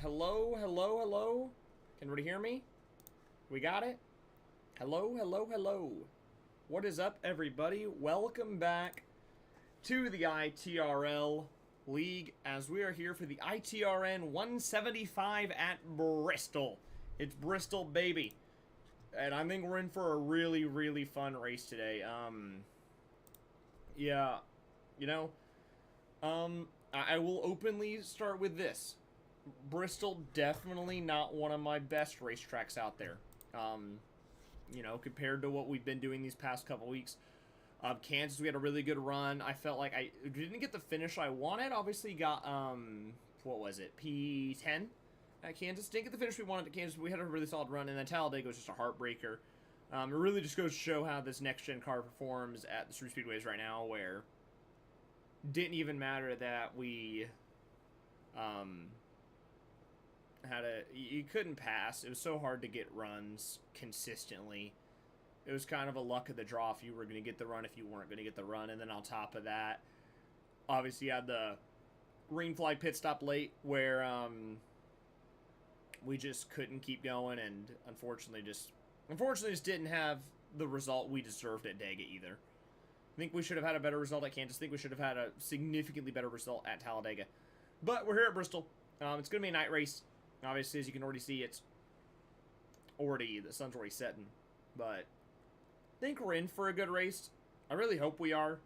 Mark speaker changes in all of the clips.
Speaker 1: Hello, hello, hello. Can everybody hear me? We got it? Hello, hello, hello. What is up, everybody? Welcome back to the ITRL League as we are here for the ITRN 175 at Bristol. It's Bristol, baby. And I think we're in for a really, really fun race today. Yeah, you know, I will openly start with this. Bristol, definitely not one of my best racetracks out there. You know, compared to what we've been doing these past couple weeks. Kansas, we had a really good run. I felt like I didn't get the finish I wanted. Obviously got, what was it? P10 at Kansas. Didn't get the finish we wanted at Kansas, but we had a really solid run. And then Talladega was just a heartbreaker. It really just goes to show how this next-gen car performs at the super speedways right now, where didn't even matter that we, you couldn't pass. It was so hard to get runs consistently. It was kind of a luck of the draw if you were going to get the run, if you weren't going to get the run. And then on top of that, obviously you had the green flag pit stop late where we just couldn't keep going, and unfortunately just didn't have the result we deserved at Dega either. I think we should have had a better result at Kansas. I think we should have had a significantly better result at Talladega. But we're here at Bristol. It's going to be a night race. Obviously, as you can already see, the sun's already setting. But I think we're in for a good race. I really hope we are.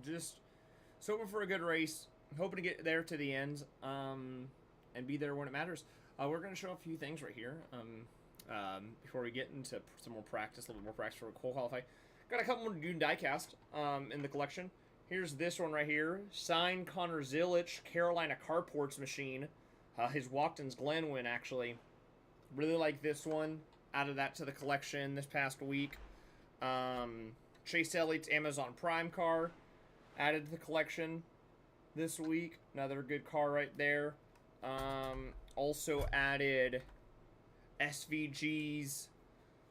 Speaker 1: Just hoping for a good race. Hoping to get there to the end. And be there when it matters. We're going to show a few things right here. Before we get into some more practice, a little bit more practice for qualify. Got a couple more to do in diecast in the collection. Here's this one right here. Signed Connor Zilic, Carolina Carports machine. His Watkins Glen win, actually. Really like this one. Added that to the collection this past week. Chase Elliott's Amazon Prime car. Added to the collection this week. Another good car right there. Also added SVG's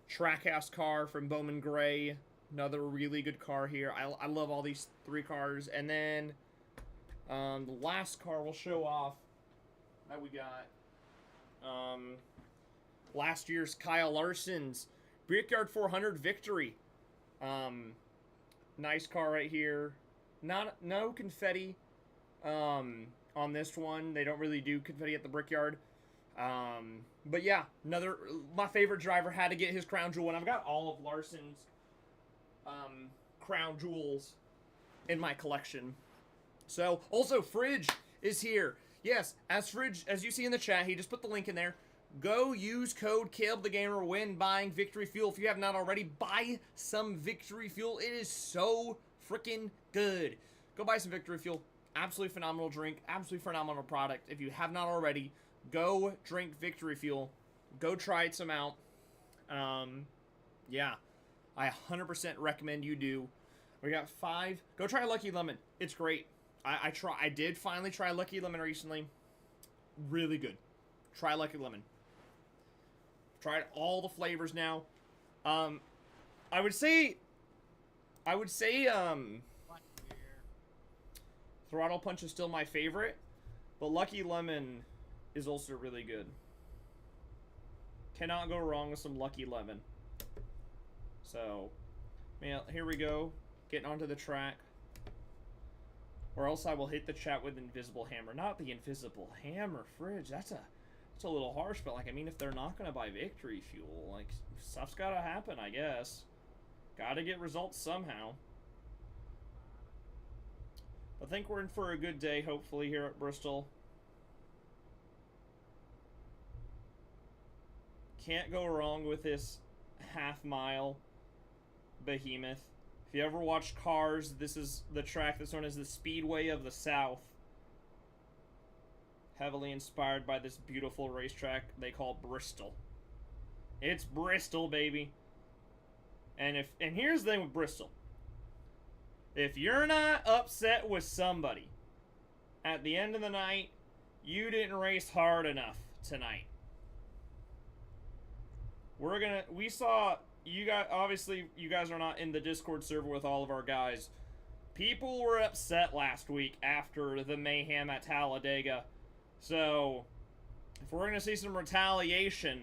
Speaker 1: Trackhouse car from Bowman Gray. Another really good car here. I love all these three cars. And then the last car we'll show off that we got. Last year's Kyle Larson's Brickyard 400 Victory. Nice car right here. No confetti on this one. They don't really do confetti at the Brickyard. But yeah, my favorite driver had to get his crown jewel, and I've got all of Larson's crown jewels in my collection. So, also, Fridge is here. Yes, as you see in the chat, he just put the link in there. Go use code KalebTheGamer when buying Victory Fuel. If you have not already, buy some Victory Fuel. It is so freaking good. Go buy some Victory Fuel. Absolutely phenomenal drink. Absolutely phenomenal product. If you have not already, go drink Victory Fuel. Go try some out. Yeah. I 100% recommend you do. We got 5. Go try Lucky Lemon. It's great. I did finally try Lucky Lemon recently. Really good. Try Lucky Lemon. Tried all the flavors now. I would say Throttle Punch is still my favorite, but Lucky Lemon is also really good. Cannot go wrong with some Lucky Lemon. So, man, here we go. Getting onto the track. Or else I will hit the chat with Invisible Hammer. Not the Invisible Hammer, Fridge. That's a little harsh, but, like, I mean, if they're not going to buy Victory Fuel, like, stuff's got to happen, I guess. Got to get results somehow. I think we're in for a good day, hopefully, here at Bristol. Can't go wrong with this half-mile behemoth. If you ever watch Cars, this is the track that's known as the Speedway of the South. Heavily inspired by this beautiful racetrack they call Bristol. It's Bristol, baby. And here's the thing with Bristol. If you're not upset with somebody at the end of the night, you didn't race hard enough tonight. We saw, you guys, obviously you guys are not in the Discord server with all of our guys. People were upset last week after the mayhem at Talladega So, if we're going to see some retaliation,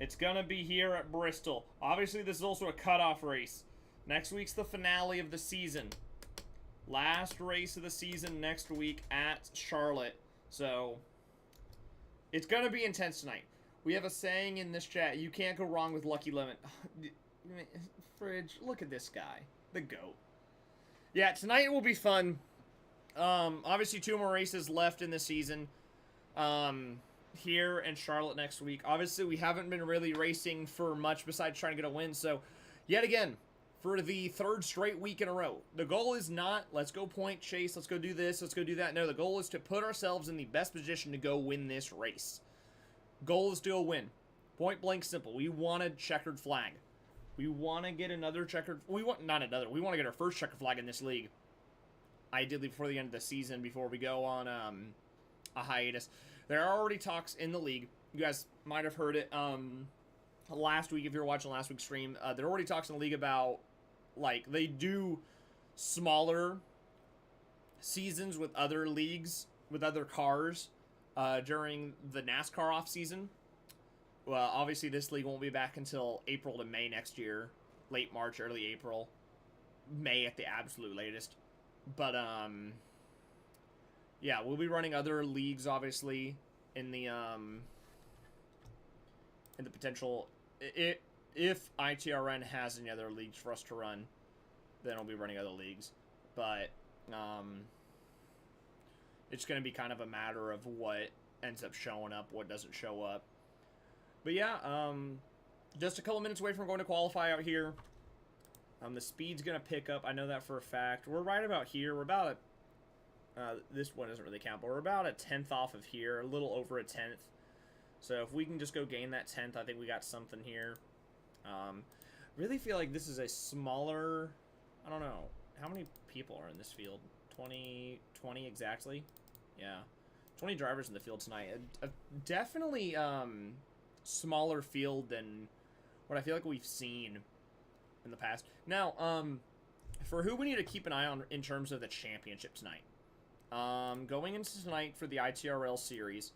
Speaker 1: it's going to be here at Bristol. Obviously, this is also a cutoff race. Next week's the finale of the season. Last race of the season next week at Charlotte. So, it's going to be intense tonight. We have a saying in this chat, you can't go wrong with Lucky Lemon. Fridge, look at this guy. The GOAT. Yeah, tonight will be fun. Obviously, 2 more races left in the season. Here in Charlotte next week. Obviously, we haven't been really racing for much besides trying to get a win. So, yet again, for the 3rd straight week in a row, the goal is not, let's go point chase, let's go do this, let's go do that. No, the goal is to put ourselves in the best position to go win this race. Goal is to go win. Point blank simple. We want a checkered flag. We want to get another checkered... We want to get our first checkered flag in this league. Ideally before the end of the season, before we go on a hiatus. There are already talks in the league. You guys might have heard it last week, if you were watching last week's stream. There are already talks in the league about, like, they do smaller seasons with other leagues, with other cars, during the NASCAR off-season. Well, obviously this league won't be back until April to May next year. Late March, early April. May at the absolute latest. But, yeah, we'll be running other leagues, obviously, in the potential... If ITRN has any other leagues for us to run, then I'll be running other leagues. But, it's going to be kind of a matter of what ends up showing up, what doesn't show up. But yeah, just a couple minutes away from going to qualify out here. The speed's going to pick up. I know that for a fact. We're right about here. We're about this one doesn't really count, but we're about a 10th off of here. A little over a 10th. So if we can just go gain that 10th, I think we got something here. Really feel like this is a smaller... I don't know. How many people are in this field? 20 exactly? Yeah. 20 drivers in the field tonight. Definitely smaller field than what I feel like we've seen in the past. Now, for who we need to keep an eye on in terms of the championship tonight. Going into tonight for the ITRL series,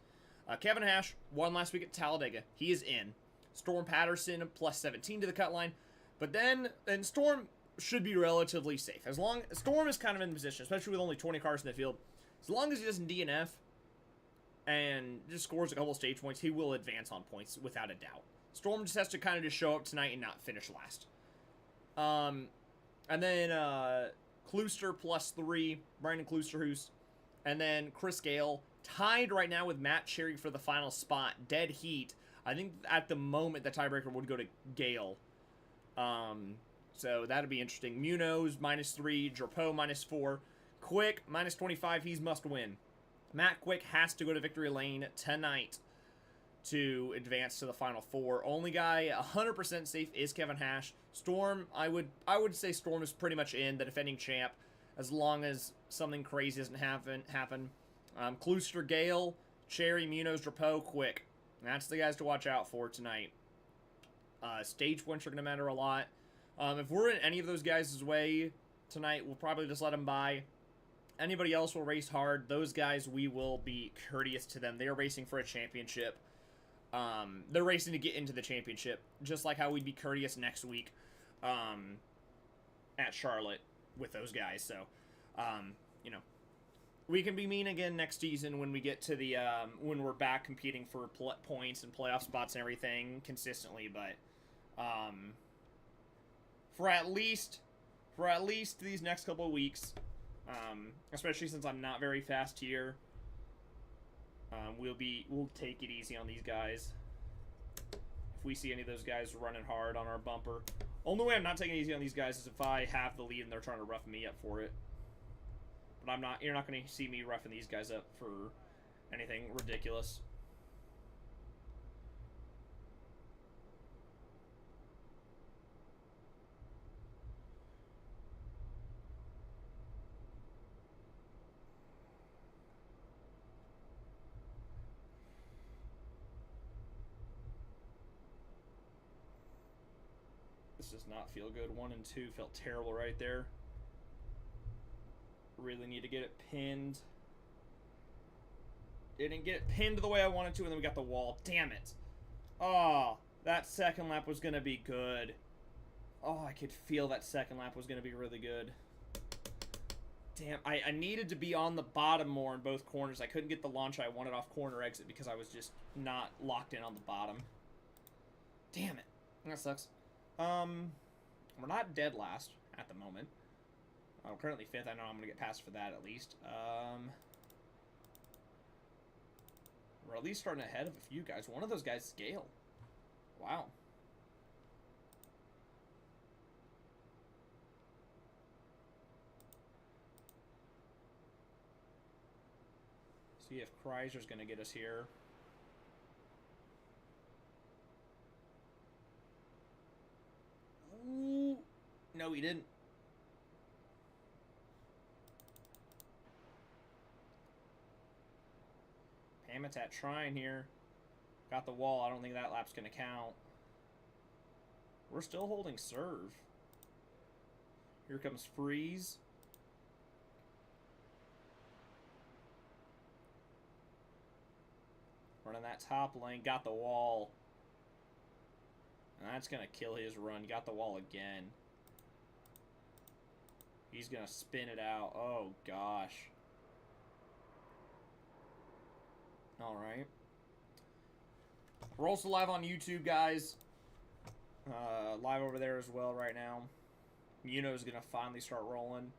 Speaker 1: Kevin Hash won last week at Talladega. He is in. Storm Patterson plus 17 to the cut line. But then, and Storm should be relatively safe. As long as Storm is kind of in the position, especially with only 20 cars in the field, as long as he doesn't DNF and just scores a couple stage points, he will advance on points without a doubt. Storm just has to kind of just show up tonight and not finish last. And then Klooster plus 3, Brandon Kloosterhoos, and then Chris Gale tied right now with Matt Cherry for the final spot. Dead heat. I think at the moment the tiebreaker would go to Gale. So that'd be interesting. Munoz minus 3, Drapeau minus 4, Quick minus 25. He's must win. Matt Quick has to go to victory lane tonight to advance to the final 4. Only guy 100% safe is Kevin Hash. Storm, I would say Storm is pretty much in, the defending champ, as long as something crazy doesn't happen. Klooster, Gale, Cherry, Munoz, Drapeau, Quick. That's the guys to watch out for tonight. Stage points are going to matter a lot. If we're in any of those guys' way tonight, we'll probably just let them by. Anybody else will race hard. Those guys, we will be courteous to them. They are racing for a championship. They're racing to get into the championship, just like how we'd be courteous next week at Charlotte with those guys. So, you know, we can be mean again next season when we get to the when we're back competing for points and playoff spots and everything consistently. But for at least these next couple of weeks, especially since I'm not very fast here, we'll take it easy on these guys. If we see any of those guys running hard on our bumper, only way I'm not taking it easy on these guys is if I have the lead and they're trying to rough me up for it. But I'm not. You're not going to see me roughing these guys up for anything ridiculous. This does not feel good. 1 and 2 felt terrible right there. Really need to get it pinned. Didn't get it pinned the way I wanted to, and then we got the wall. Damn it. Oh, that second lap was going to be good. Oh, I could feel that second lap was going to be really good. Damn, I needed to be on the bottom more in both corners. I couldn't get the launch I wanted off corner exit because I was just not locked in on the bottom. Damn it. That sucks. We're not dead last at the moment. I'm currently 5th. I know I'm going to get passed for that at least. We're at least starting ahead of a few guys. One of those guys is Gale. Wow. See if Kreiser's going to get us here. Ooh. No, he didn't. Hamitat trying here. Got the wall. I don't think that lap's going to count. We're still holding serve. Here comes Freeze. Running that top lane. Got the wall. And that's going to kill his run. Got the wall again. He's going to spin it out. Oh, gosh. Alright. We're also live on YouTube, guys. Live over there as well right now. Munoz going to finally start rolling.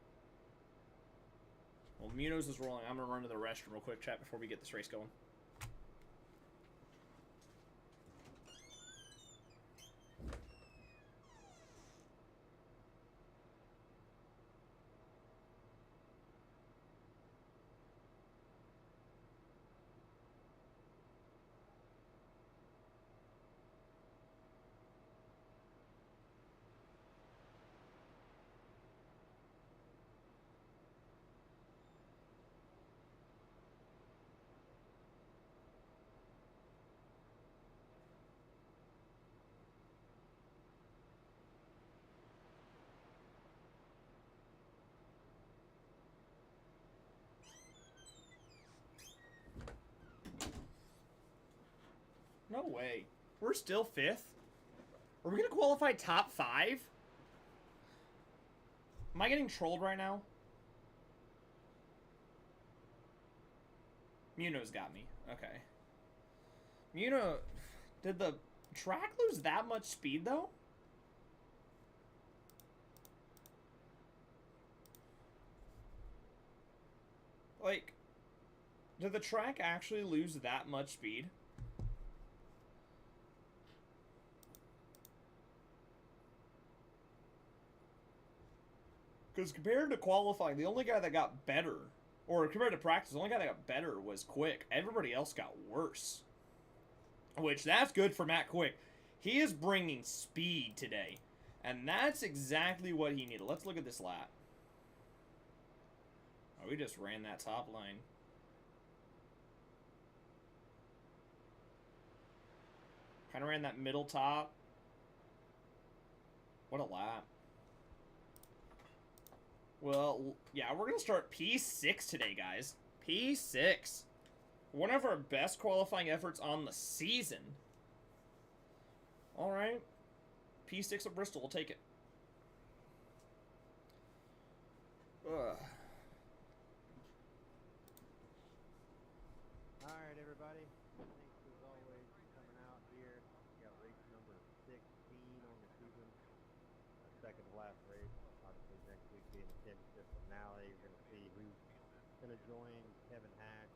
Speaker 1: Well, Munoz is rolling. I'm going to run to the restroom real quick, chat, before we get this race going. No way. We're still 5th? Are we going to qualify top 5? Am I getting trolled right now? Munoz got me. Okay. Munoz... Did the track lose that much speed, though? Like... Did the track actually lose that much speed? Because compared to qualifying, the only guy that got better, or compared to practice, the only guy that got better was Quick. Everybody else got worse. Which, that's good for Matt Quick. He is bringing speed today. And that's exactly what he needed. Let's look at this lap. Oh, we just ran that top line. Kind of ran that middle top. What a lap. Well, yeah, we're going to start P6 today, guys. P6. One of our best qualifying efforts on the season. All right. P6 at Bristol. We'll take it. Ugh.
Speaker 2: All right, everybody. Thanks as always for coming out here. We got race number 16 on the season. Second to last race. Obviously, next week being the championship finale. You're going to see who's going to join Kevin Hatch.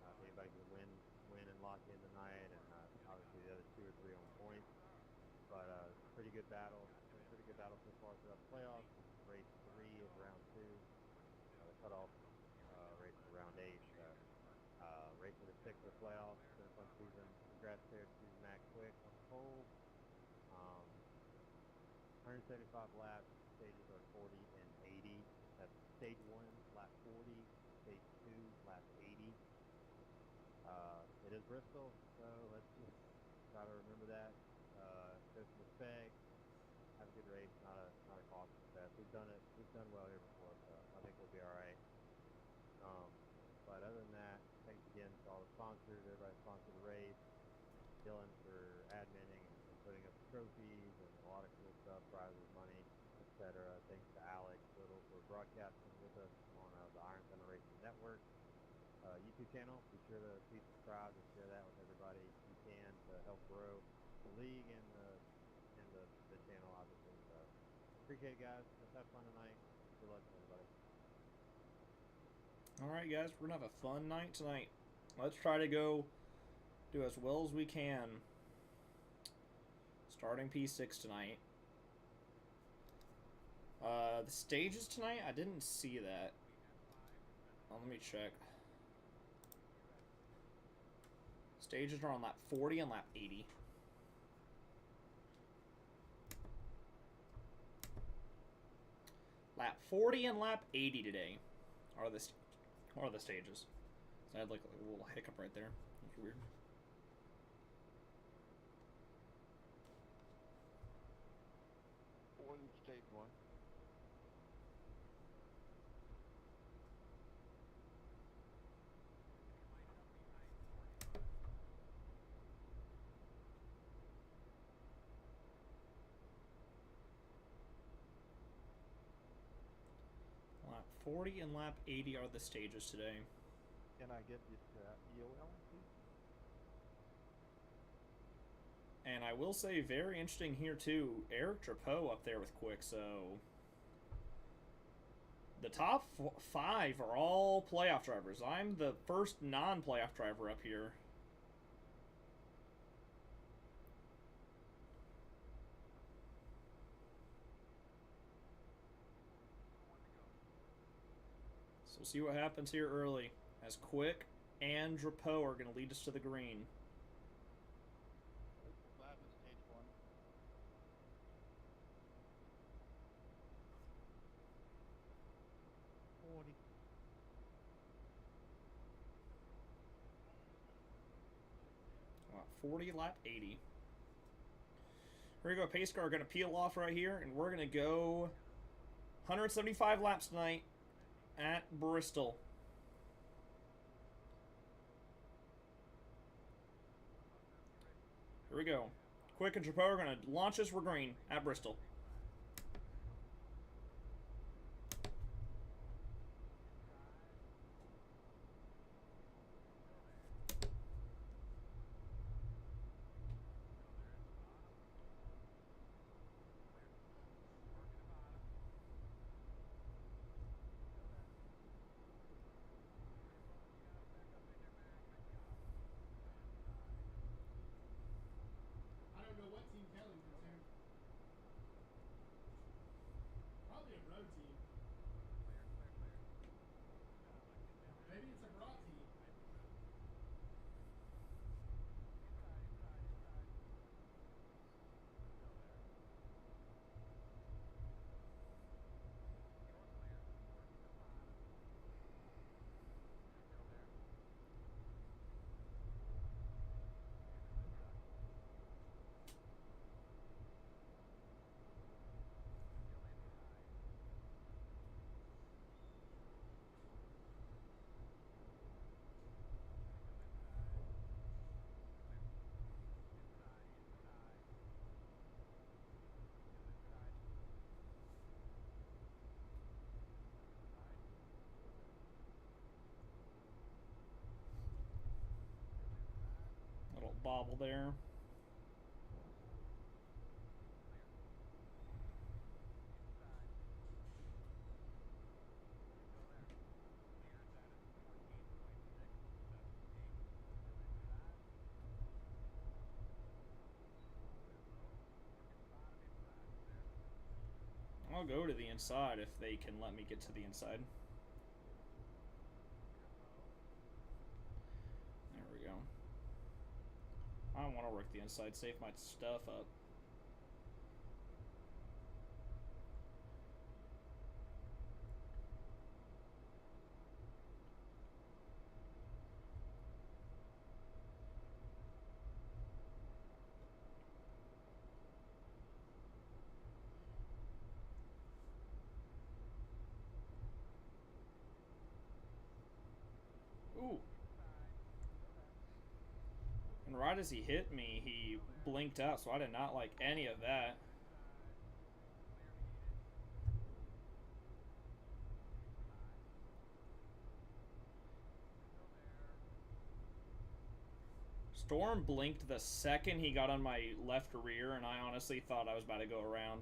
Speaker 2: If anybody can win and lock in tonight, and obviously the other 2 or 3 on points. But pretty good battle. Pretty good battle so far throughout the playoffs. Race 3 of round 2. The cutoff race for round 8. Racing to 6 of the playoffs. It's been a fun season. Congrats there to Matt Quick on the pole. 175 laps. Stages are 40 and 80. That's stage 1, lap 40. Stage 2, lap 80. It is Bristol, so let's just try to remember that. Show some respect. Have a good race. Not a caution fest. We've done well here before, so I think we'll be all right. But other than that, thanks again to all the trophies and a lot of cool stuff, prizes, money, etc. Thanks to Alex Little for broadcasting with us on the Iron Thunder Racing Network YouTube channel. Be sure to please subscribe and share that with everybody you can to help grow the league and the channel, obviously. So appreciate it, guys. Let's have fun tonight. Good luck to everybody.
Speaker 1: All right, guys, we're gonna have a fun night tonight. Let's try to go do as well as we can. Starting P6 tonight. The stages tonight, I didn't see that. Oh, let me check. Stages are on lap 40 and lap 80. Lap 40 and lap 80 today are the stages. So I had like a little hiccup right there. That's weird.
Speaker 3: Stage 1.
Speaker 1: Lap 40 and lap 80 are the stages today.
Speaker 3: Can I get this EOL, please?
Speaker 1: And I will say, very interesting here too, Eric Drapeau up there with Quick, so the top 5 are all playoff drivers. I'm the first non-playoff driver up here. So we'll see what happens here early, as Quick and Drapeau are going to lead us to the green.
Speaker 3: Lab is stage 1.
Speaker 1: Lap 40, lap 80. Here we go. Pace car going to peel off right here, and we're going to go 175 laps tonight at Bristol. Here we go. Quick and Drapeau are going to launch us for green at Bristol. Little bobble there. I'll go to the inside if they can let me get to the inside. There we go. I don't want to work the inside, save my stuff up. right as he hit me, he blinked out, so I did not like any of that. Storm blinked the second he got on my left rear, and I honestly thought I was about to go around.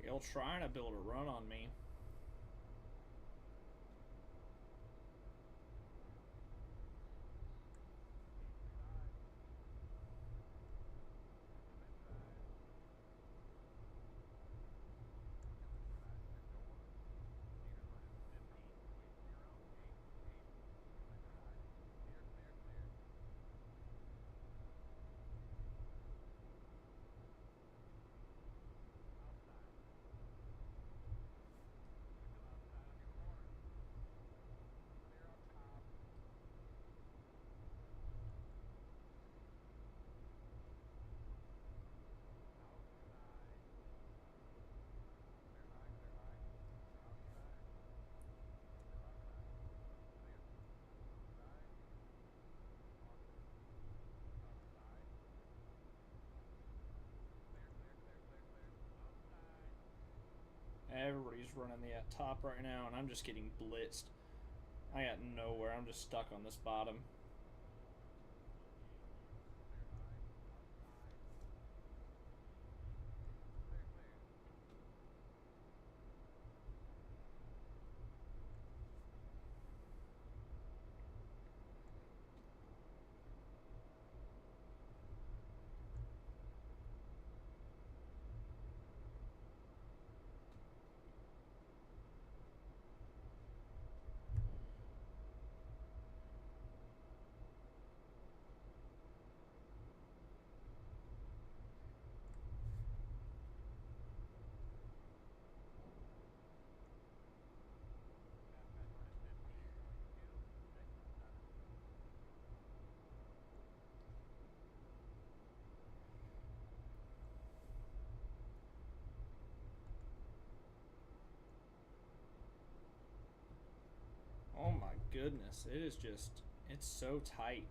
Speaker 1: Gale trying to build a run on me. Everybody's running the top right now, and I'm just getting blitzed. I got nowhere. I'm just stuck on this bottom. Oh my goodness, it is just, it's so tight.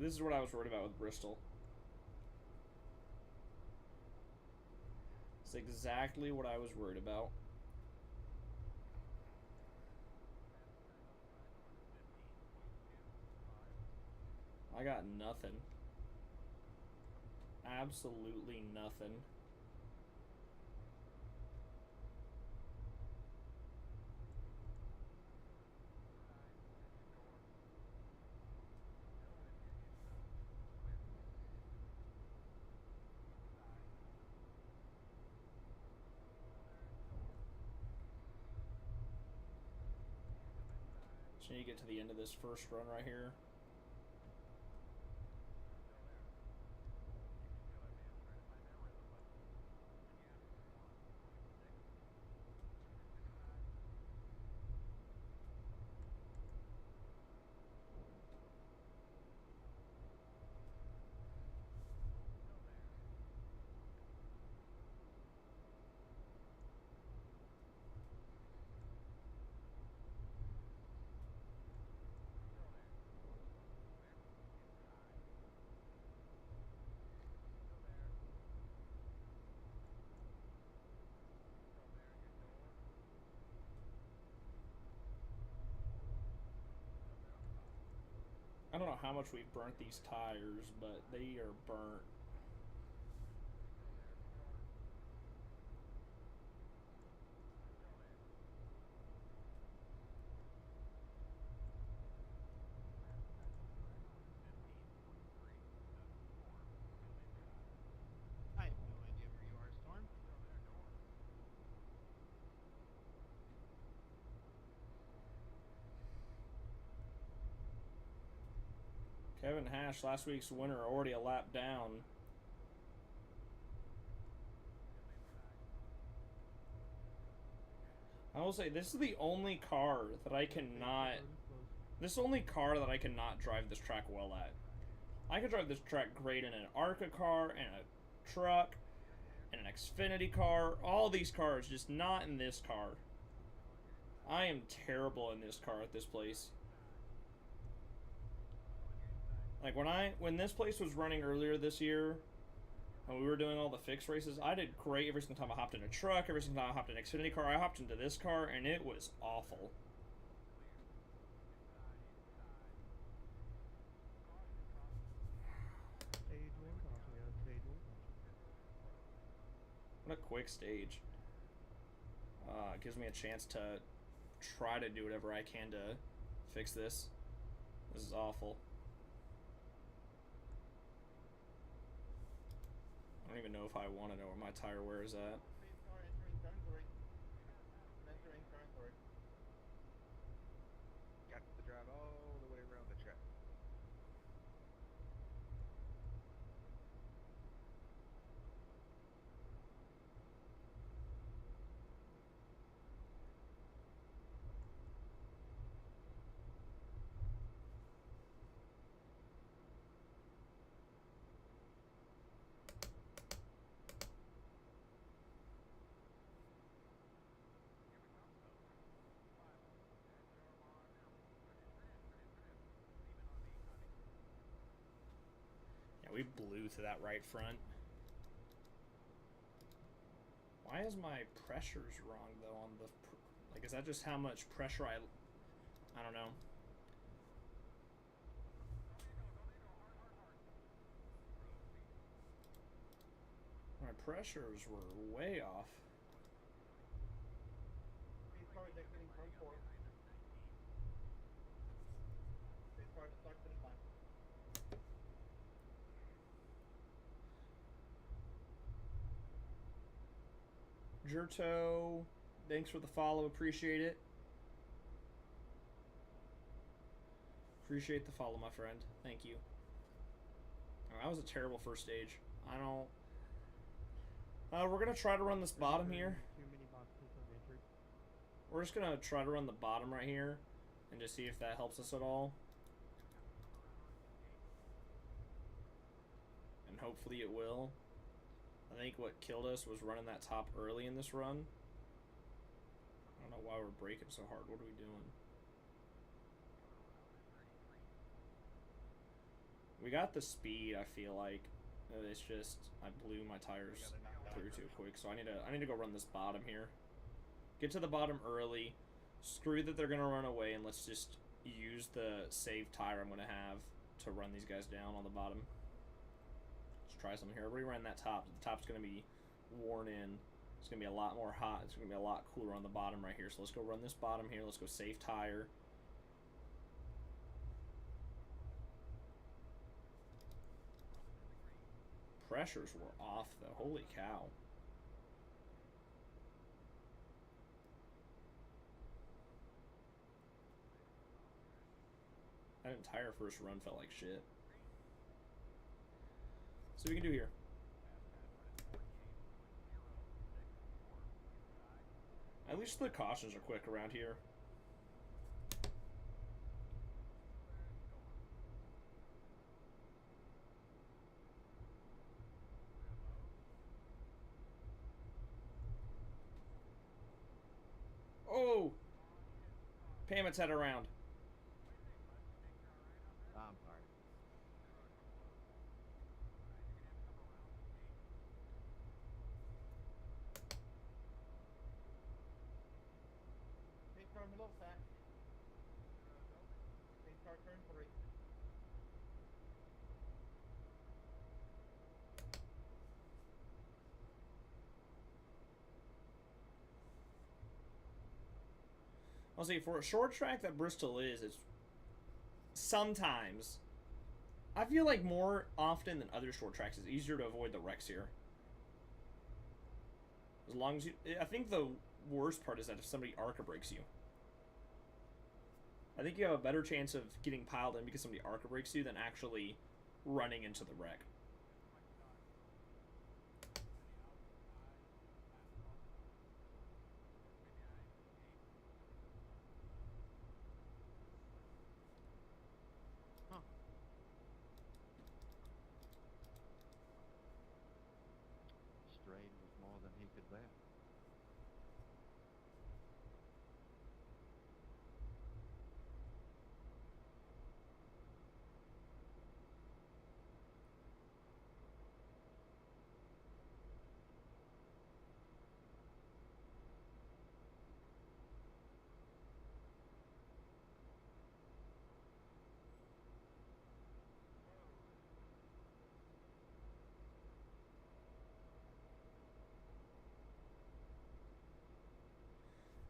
Speaker 1: This is what I was worried about with Bristol. It's exactly what I was worried about. I got nothing. Absolutely nothing. So you get to the end of this first run right here. I don't know how much we've burnt these tires, but they are burnt.
Speaker 4: I have no idea where you are, Storm.
Speaker 1: Kevin Hash, last week's winner, already a lap down. I will say, this is the only car that I cannot... This is the only car that I cannot drive this track well at. I can drive this track great in an ARCA car, and a truck, and an Xfinity car. All these cars, just not in this car. I am terrible in this car at this place. Like, when this place was running earlier this year, and we were doing all the fixed races, I did great every single time I hopped in a truck, every single time I hopped in an Xfinity car. I hopped into this car, and it was awful.
Speaker 3: Stage 1 caution, guys. Stage 1 caution.
Speaker 1: What a quick stage. It gives me a chance to try to do whatever I can to fix this. This is awful. I don't even know if I want to know where my tire wear is at.
Speaker 2: Got to drive all the way around the track.
Speaker 1: Yeah, we blew through that right front. Why is my pressures wrong though on the... Like, is that just how much pressure I don't know. My pressures were way off.
Speaker 4: These cars exiting turn 4. These cars start finish line.
Speaker 1: Jerto, thanks for the follow. Appreciate it. Appreciate the follow, my friend. Thank you. That was a terrible first stage. I don't... we're going to try to run this bottom here.
Speaker 3: Too many boxes of entry.
Speaker 1: We're just going to try to run the bottom right here and just see if that helps us at all. And hopefully it will. I think what killed us was running that top early in this run. I don't know why we're braking so hard. What are we doing? We got the speed, I feel like. It's just I blew my tires through too quick, so I need to go run this bottom here. Get to the bottom early. Screw that they're gonna run away, and let's just use the save tire I'm gonna have to run these guys down on the bottom. Let's try something here. Everybody ran that top. The top's gonna be worn in. It's gonna be a lot more hot. It's gonna be a lot cooler on the bottom right here. So let's go run this bottom here. Let's go save tire. Pressures were off though. Holy cow. That entire first run felt like shit. So we can do here. At least the cautions are quick around here. Oh! Payments head around.
Speaker 2: I'm sorry.
Speaker 4: Pace car below, fat. Pace car turn 3.
Speaker 1: I'll say for a short track that Bristol is, it's sometimes, I feel like more often than other short tracks, it's easier to avoid the wrecks here. As long as you, I think the worst part is that if somebody arca breaks you. I think you have a better chance of getting piled in because somebody arca breaks you than actually running into the wreck.
Speaker 2: Strain was more than he could bear.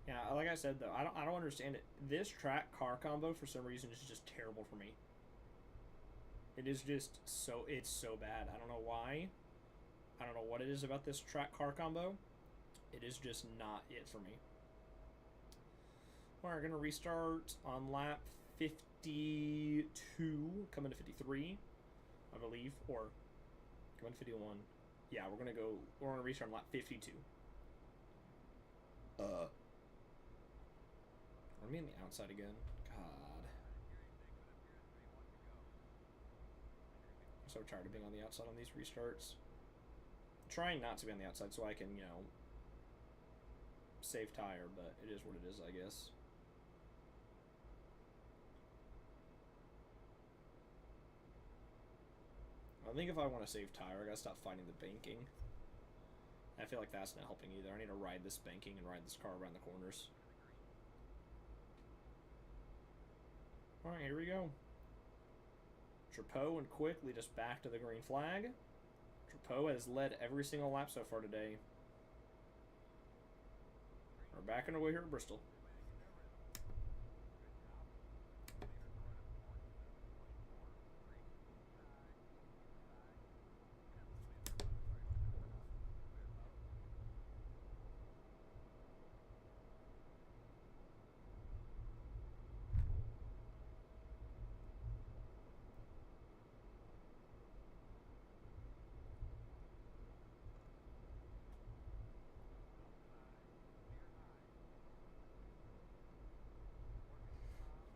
Speaker 1: Yeah, like I said though, I don't understand it. This track car combo for some reason is just terrible for me. It is just it's so bad. I don't know why. I don't know what it is about this track car combo. It is just not it for me. We're gonna restart on lap 52, coming to 53, I believe, or coming to 51. Yeah, we're gonna restart on lap 52. Are we on the outside again? God. I'm so tired of being on the outside on these restarts. I'm trying not to be on the outside so I can, you know, save tire, but it is what it is, I guess. I think if I want to save tire, I gotta stop fighting the banking. I feel like that's not helping either. I need to ride this banking and ride this car around the corners. Alright, here we go. Trapeau and Quick lead us back to the green flag. Trapeau has led every single lap so far today. We're backing away here at Bristol.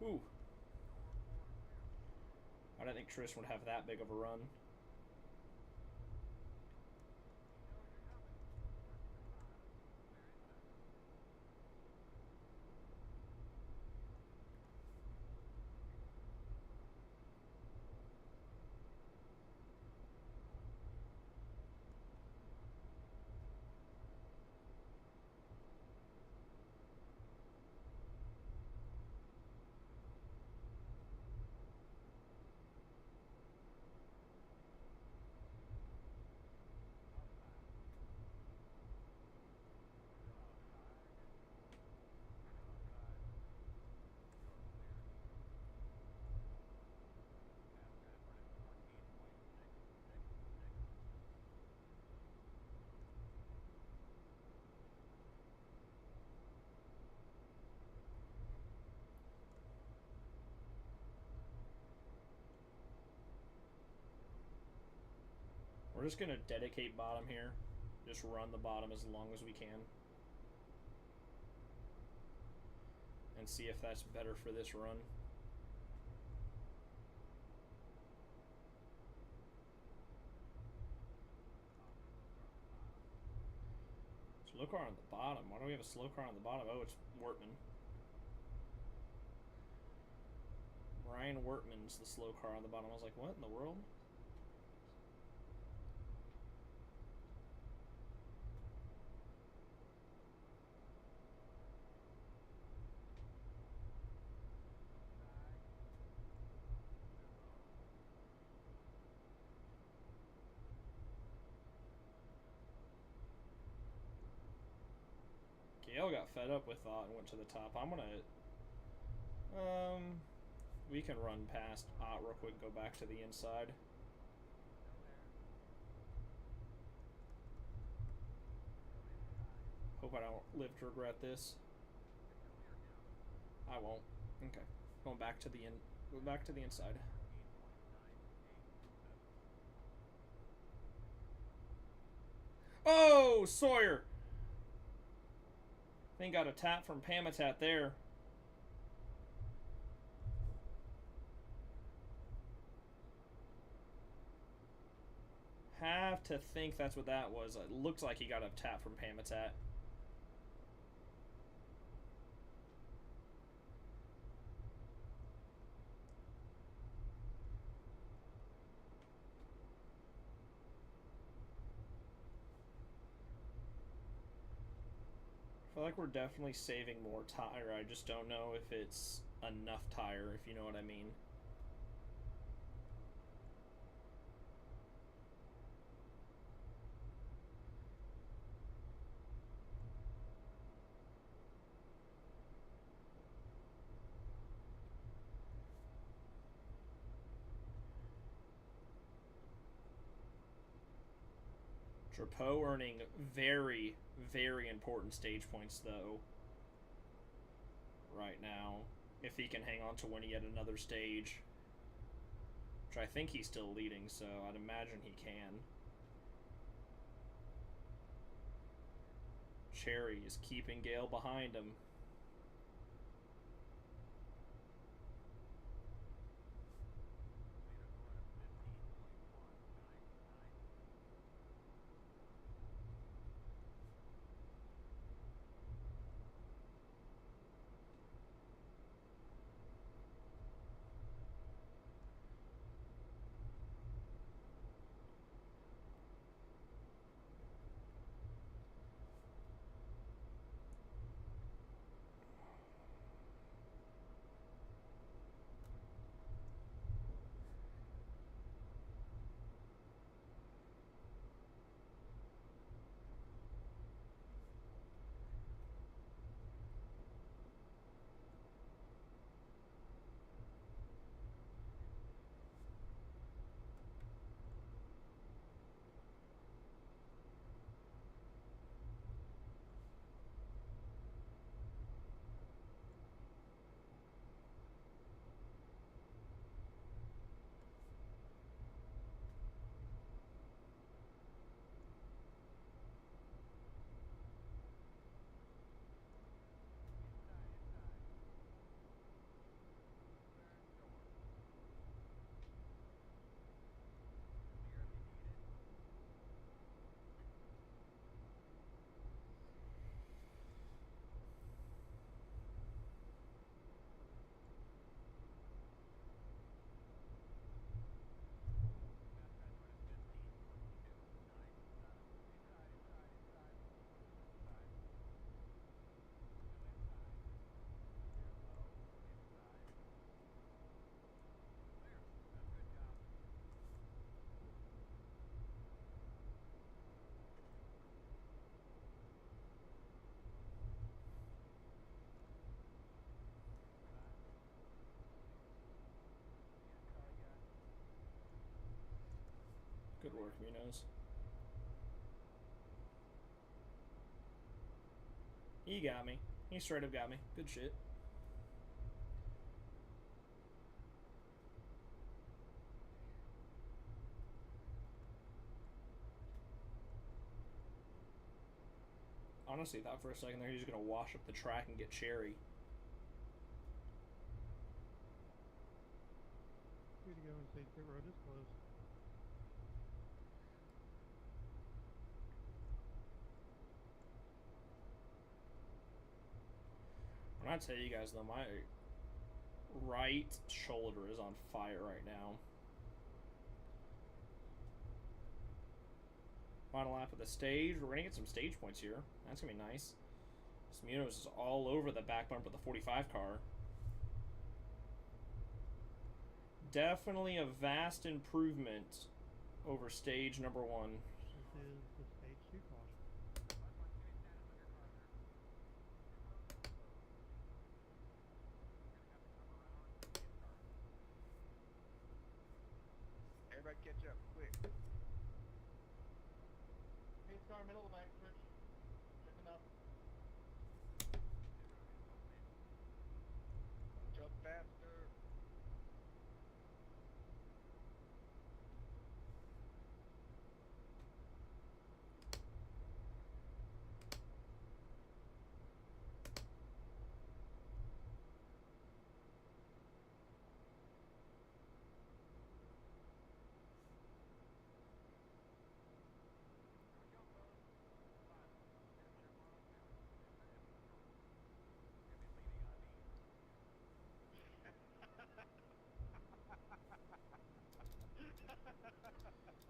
Speaker 1: Ooh. I didn't think Tris would have that big of a run. We're just gonna dedicate bottom here. Just run the bottom as long as we can. And see if that's better for this run. Slow car on the bottom. Why do we have a slow car on the bottom? Oh, it's Wortman. Ryan Wortman's the slow car on the bottom. I was like, what in the world? Gale got fed up with that and went to the top. I'm gonna we can run past Ott real quick, go back to the inside. Hope I don't live to regret this. I won't. Okay. Going back to the inside. Oh, Sawyer! I think got a tap from Pamatat there. Have to think that's what that was. It looks like he got a tap from Pamatat. I feel like we're definitely saving more tire. I just don't know if it's enough tire, if you know what I mean. Drapeau earning very, very important stage points, though, right now. If he can hang on to win yet another stage. Which I think he's still leading, so I'd imagine he can. Cherry is keeping Gale behind him. Good work, Minos. He got me. He straight up got me. Good shit. Honestly, thought for a second there he was going to wash up the track and get Cherry.
Speaker 3: Way to go, and Sage Pit Road is closed.
Speaker 1: When I tell you guys though, my right shoulder is on fire right now. Final lap of the stage. We're gonna get some stage points here. That's gonna be nice. Smunos is all over the back bumper of the 45 car. Definitely a vast improvement over stage number 1.
Speaker 3: This is the stage 2 caution.
Speaker 5: Everybody catch up quick.
Speaker 4: Pace car, middle of the back switch. Checking up.
Speaker 5: Jump faster.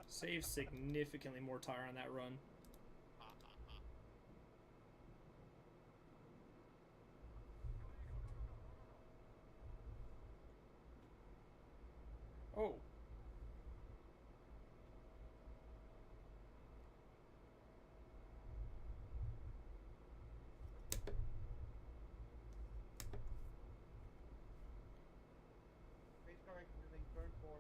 Speaker 1: Save significantly more tire on that run. Oh.
Speaker 4: Pace car exiting turn 4.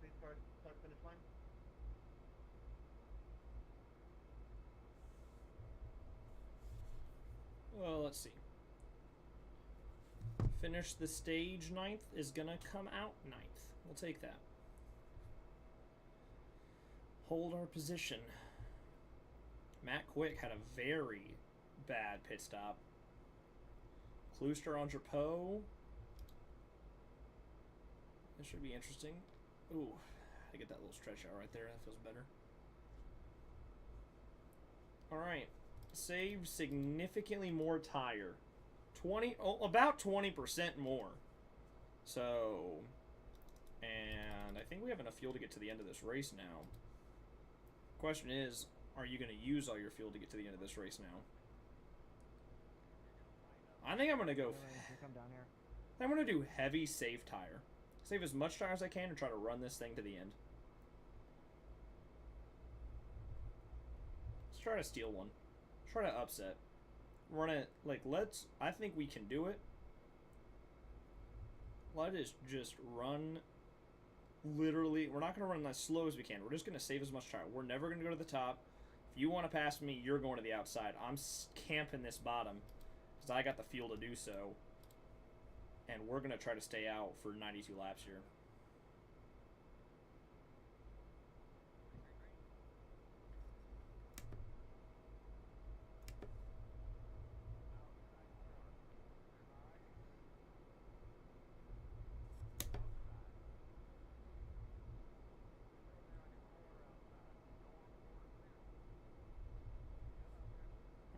Speaker 4: Pace car start finish line.
Speaker 1: Well, let's see. Finish the stage 9th is gonna come out 9th. We'll take that. Hold our position. Matt Quick had a very bad pit stop. Klooster on Drapeau. This should be interesting. Ooh, I get that little stretch out right there. That feels better. Alright. Save significantly more tire. About 20% more. So, and I think we have enough fuel to get to the end of this race now. Question is, are you going to use all your fuel to get to the end of this race now? I think I'm going to go...
Speaker 3: Come down here.
Speaker 1: I'm going to do heavy save tire. Save as much tire as I can and try to run this thing to the end. Let's try to steal one. Try to upset. Run it, like, I think we can do it. Let us just run, literally, we're not going to run as slow as we can. We're just going to save as much tire. We're never going to go to the top. If you want to pass me, you're going to the outside. I'm camping this bottom, because I got the fuel to do so. And we're going to try to stay out for 92 laps here.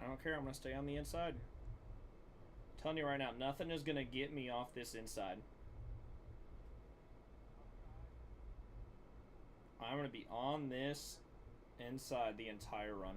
Speaker 1: I don't care. I'm going to stay on the inside. I'm telling you right now, nothing is going to get me off this inside. I'm going to be on this inside the entire run.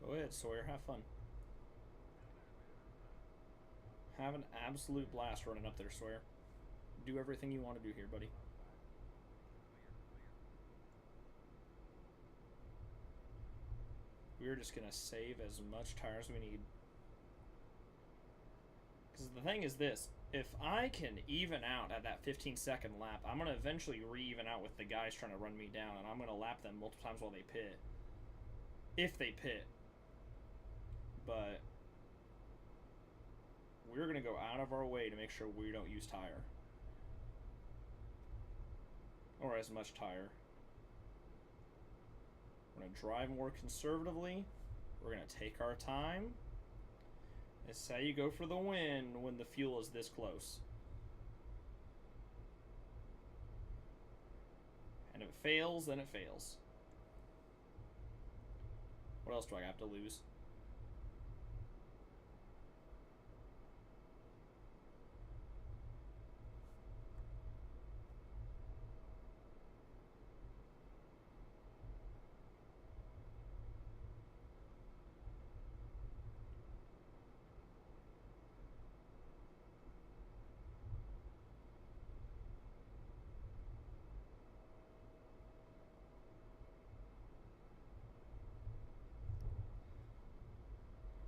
Speaker 1: Go ahead, Sawyer. Have fun. Have an absolute blast running up there, Sawyer. Do everything you want to do here, buddy. we're just gonna save as much tire as we need. Because the thing is this, if I can even out at that 15-second lap, I'm gonna eventually re-even out with the guys trying to run me down, and I'm gonna lap them multiple times while they pit. If they pit. But we're gonna go out of our way to make sure we don't use tire. Or as much tire. We're going to drive more conservatively. We're going to take our time. This is how you go for the win when the fuel is this close. And if it fails, then it fails. What else do I have to lose?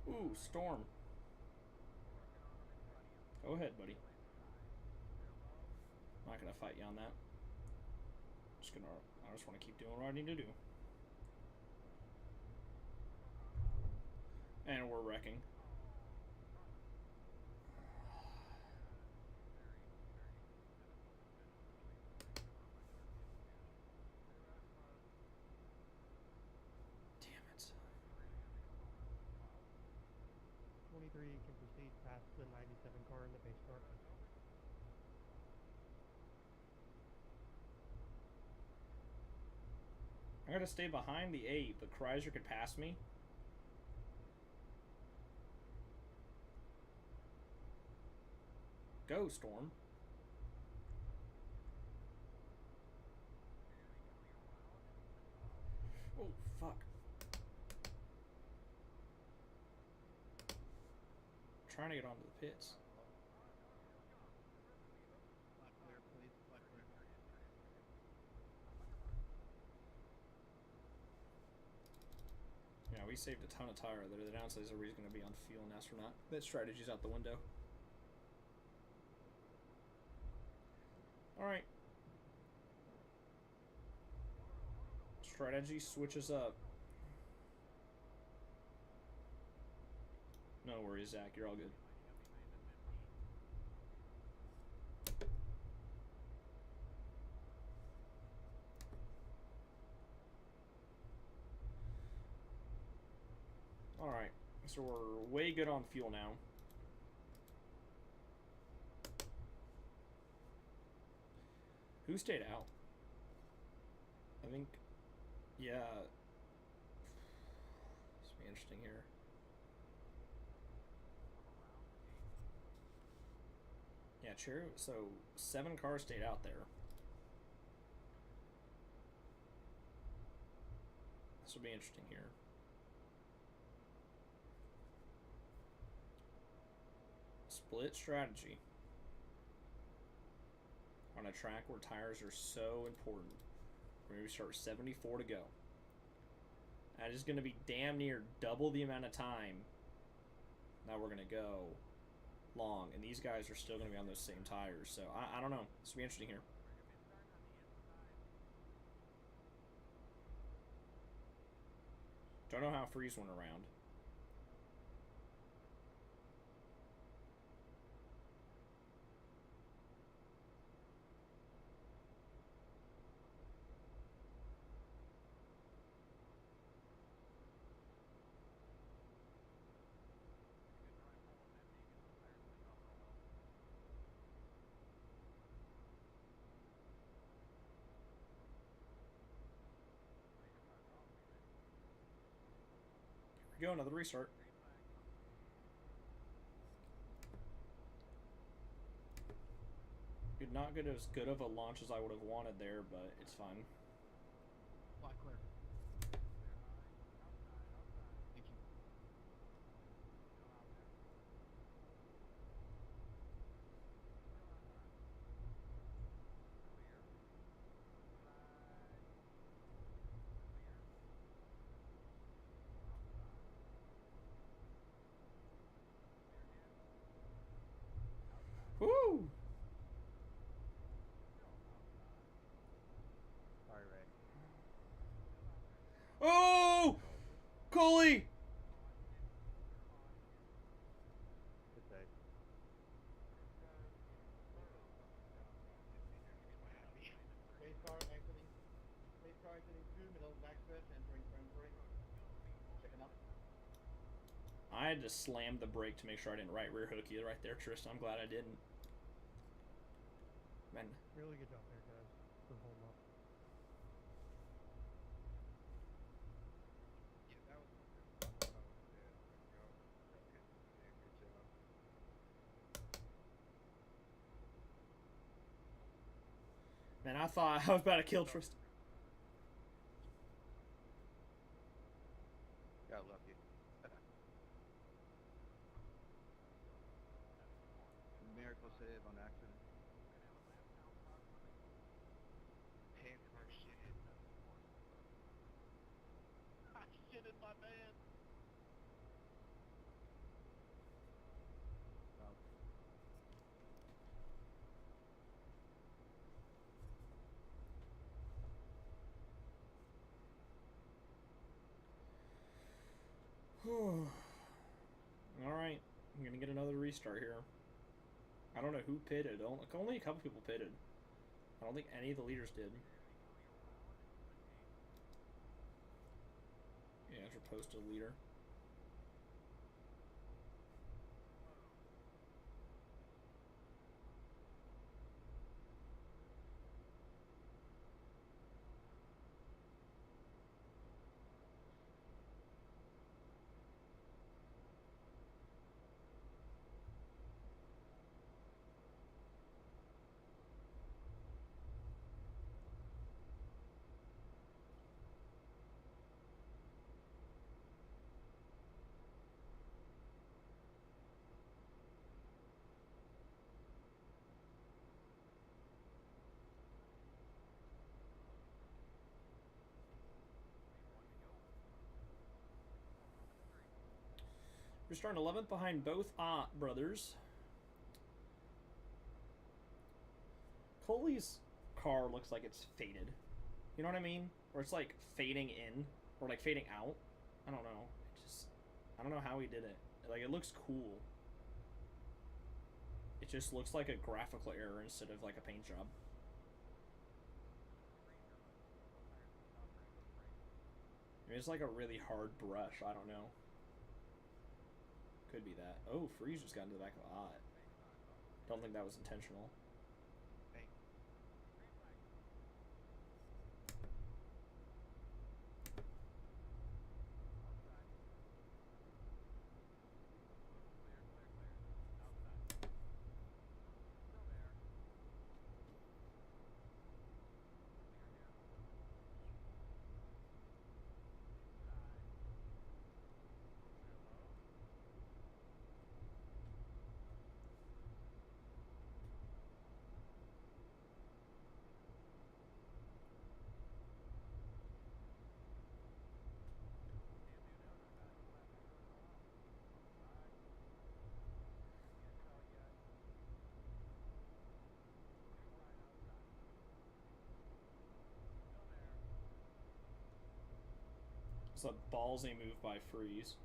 Speaker 1: Ooh, storm. Go ahead, buddy. I'm not gonna fight you on that. I just want to keep doing what I need to do. And we're wrecking. Damn it.
Speaker 3: 23 can proceed past the 97 car in the base car.
Speaker 1: I gotta stay behind the 8. The Chrysler could pass me. Go, Storm. Oh, fuck. Trying to get onto the pits.
Speaker 2: Flat clear, please. Flat clear.
Speaker 1: Yeah, we saved a ton of tire there. The downside is everybody's going to be on fuel and astronaut. That strategy's out the window. Alright. Strategy switches up. No worries, Zach. You're all good. Alright. So we're way good on fuel now. Who stayed out? I think, yeah. This will be interesting here. Yeah, true. So 7 cars stayed out there. This will be interesting here. Split strategy. On a track where tires are so important. We're going to start 74 to go. That is going to be damn near double the amount of time that we're going to go long. And these guys are still going to be on those same tires. So, I don't know. This will be interesting here. Don't know how Freeze went around. Go, another restart. Did not get as good of a launch as I would have wanted there, but it's fine.
Speaker 2: Flat clear. Thank you.
Speaker 1: Coley!
Speaker 2: Good day.
Speaker 4: Pace car exiting. Pace car exiting 2, middle of the backstretch, entering turn 3. Checking up.
Speaker 1: I had to slam the brake to make sure I didn't right rear hook you right there, Tristan. I'm glad I didn't. Man,
Speaker 3: Really good job there, guys, for holding up.
Speaker 5: Yeah, that was good. That was good. Y'all did a good job.
Speaker 1: man, I thought I was about to kill Tristan.
Speaker 5: Got lucky. Miracle save on accident. Pace car shit.
Speaker 4: I shit in my van.
Speaker 2: Well,
Speaker 1: Alright, I'm gonna get another restart here. I don't know who pitted. Only a couple people pitted. I don't think any of the leaders did. Yeah, after posted leader. We're starting 11th behind both brothers. Coley's car looks like it's faded. You know what I mean? Or it's like fading in or like fading out. I don't know. I don't know how he did it. Like, it looks cool. It just looks like a graphical error instead of like a paint job. Maybe it's like a really hard brush. I don't know. Could be that. Oh, Freeze just got into the back of the eye. Don't think that was intentional.
Speaker 5: Hey.
Speaker 1: It's a ballsy move by Freeze.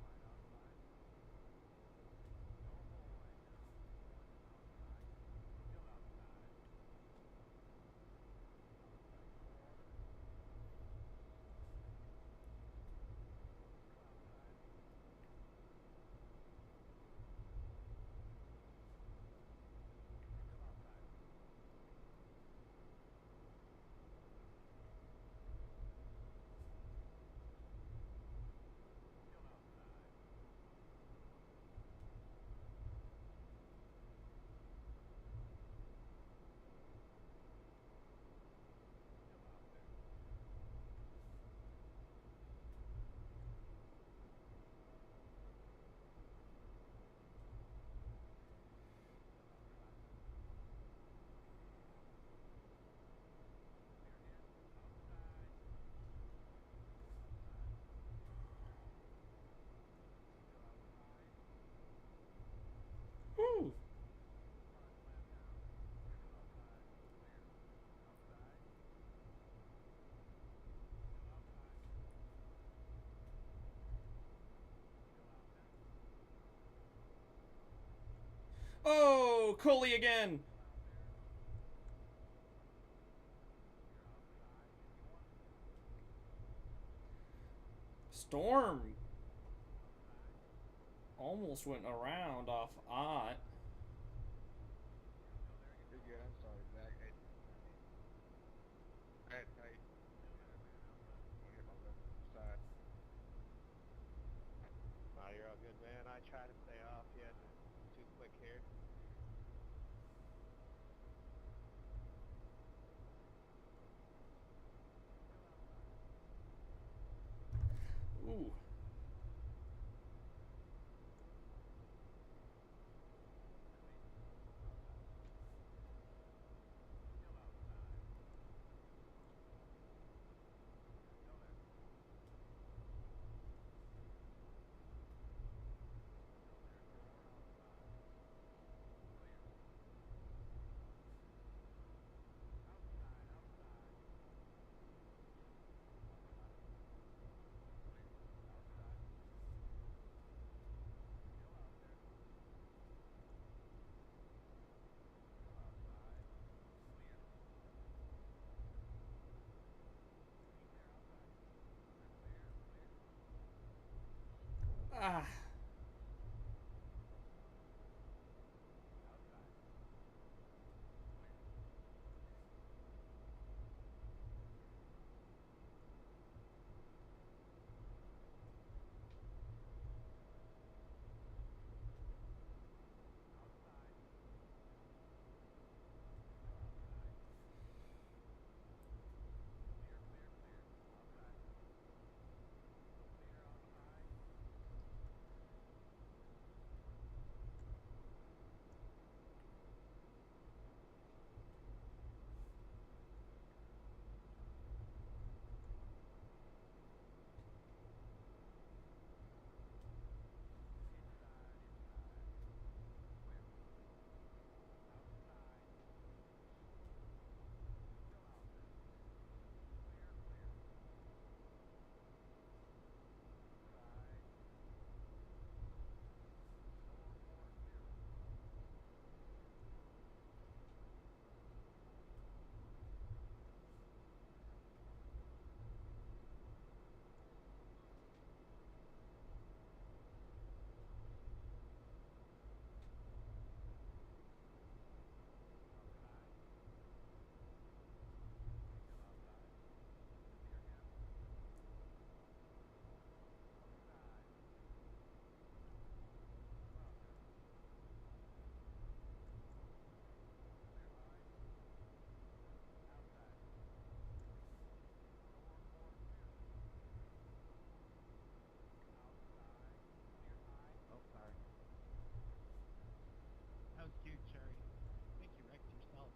Speaker 1: Cully again. Storm almost went around off Ott.
Speaker 5: You're good. I'm sorry, Zach. I had tight. I hit my left side.
Speaker 2: Oh, you're all good, man. I try to stay off. You had too quick here.
Speaker 1: Ooh. Ah.
Speaker 2: Oh, sorry.
Speaker 3: That was cute, Cherry. I think you wrecked yourself.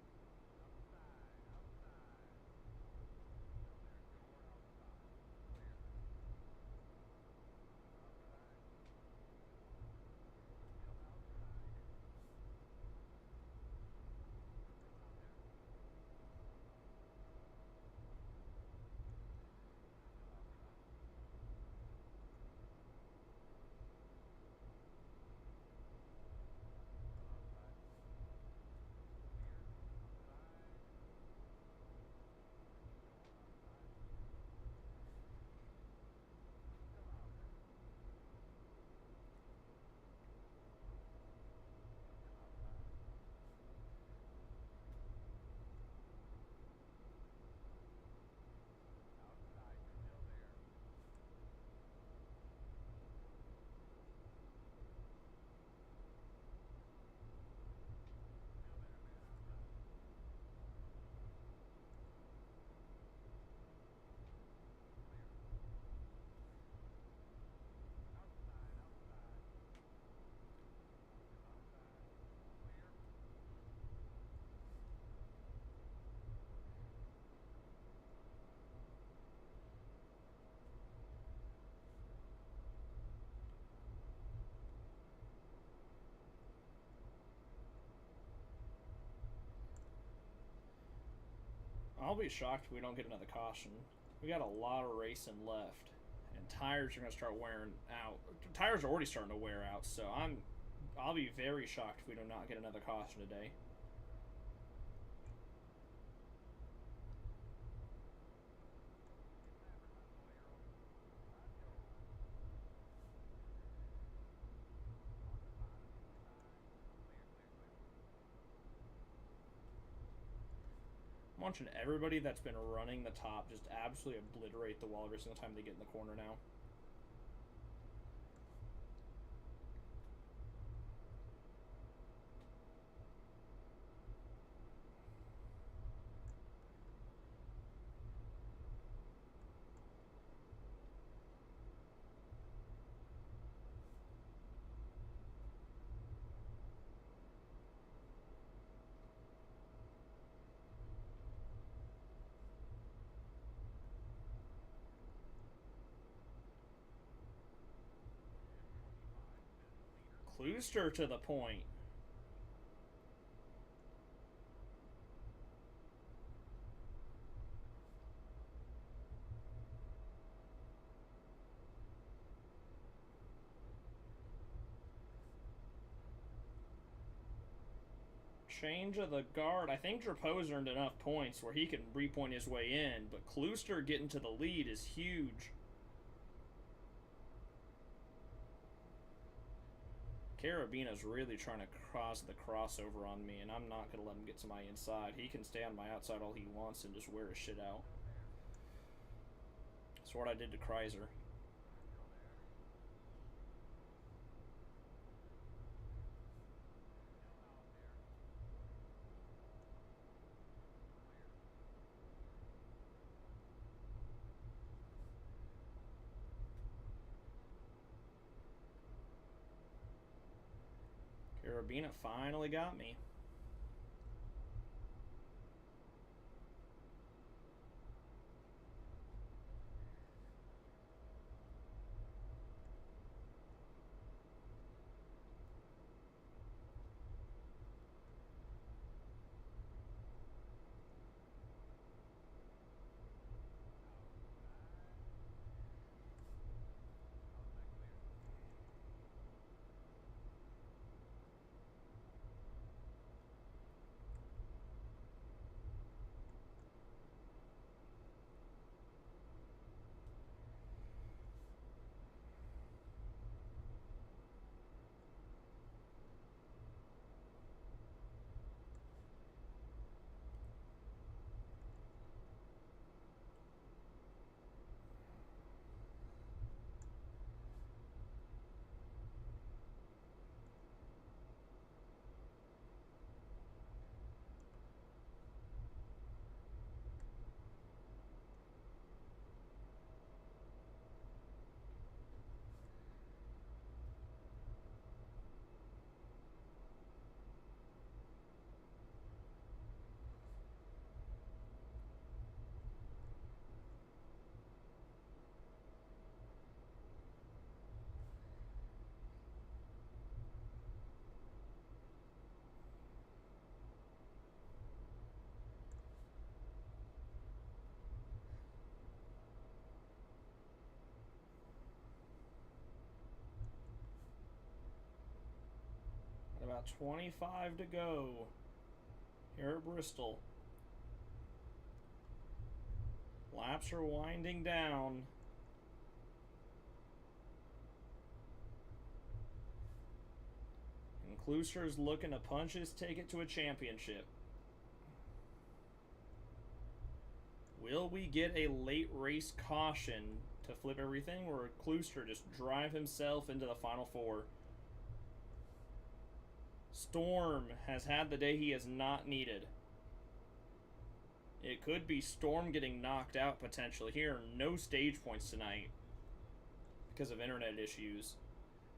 Speaker 1: I'll be shocked if we don't get another caution. We got a lot of racing left, and tires are gonna start wearing out. Tires are already starting to wear out, so I'll be very shocked if we do not get another caution today. I'm watching everybody that's been running the top just absolutely obliterate the wall every single time they get in the corner now. Klooster to the point. Change of the guard. I think Drapeau's earned enough points where he can repoint his way in, but Klooster getting to the lead is huge. Carabina's really trying to cross the crossover on me, and I'm not going to let him get to my inside. He can stay on my outside all he wants and just wear his shit out. That's what I did to Kreiser. Carabina finally got me. About 25 to go here at Bristol. Laps are winding down. And Klooster's looking to punch his ticket to a championship. Will we get a late race caution to flip everything, or will Klooster just drive himself into the final four? Storm has had the day he has not needed. It could be Storm getting knocked out potentially. Here are no stage points tonight because of internet issues.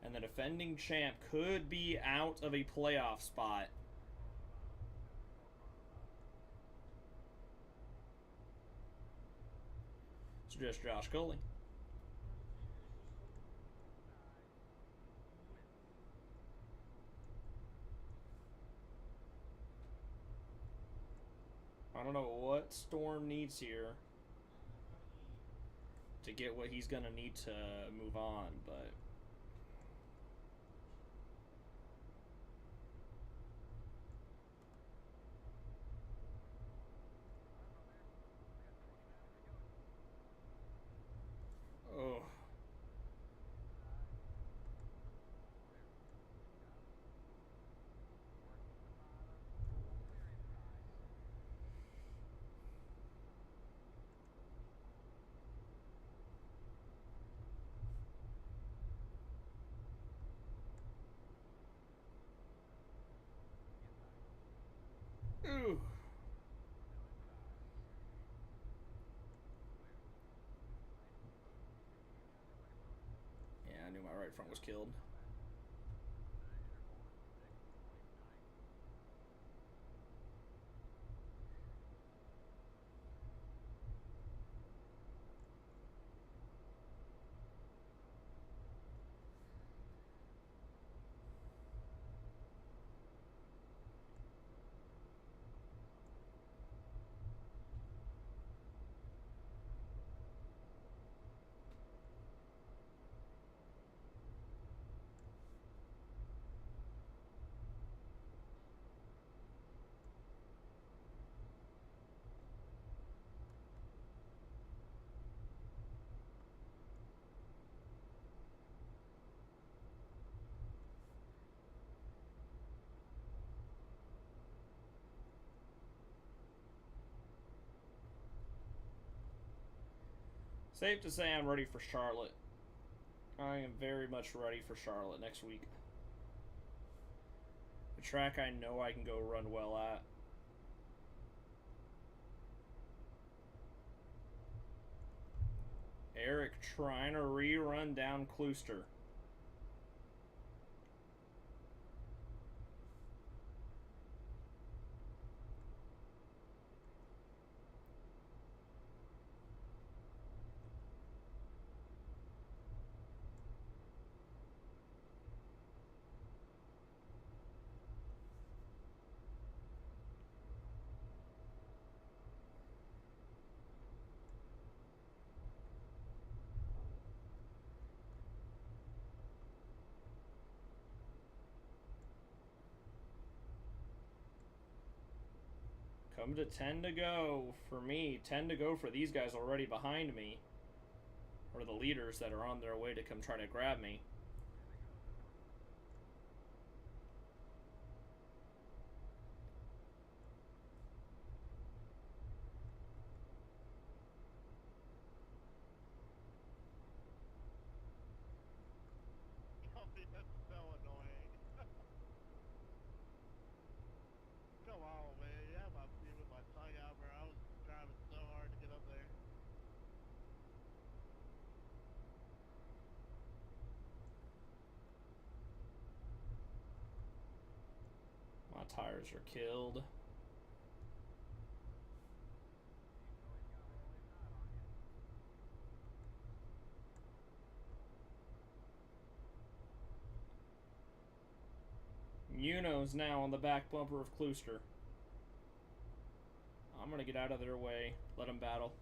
Speaker 1: And the defending champ could be out of a playoff spot. It's just Josh Coley. I don't know what Storm needs here to get what he's going to need to move on, but right front was killed. Safe to say I'm ready for Charlotte. I am very much ready for Charlotte next week. A track I know I can go run well at. Eric trying to rerun down Klooster. Come to 10 to go for me. 10 to go for these guys already behind me. Or the leaders that are on their way to come try to grab me.
Speaker 4: Oh, that's so annoying. Come on, man. Yeah, my feet with my tongue out, bro. I was driving so hard to get up there.
Speaker 1: My tires are killed. Muno's now on the back bumper of Klooster. I'm going to get out of their way. Let them battle.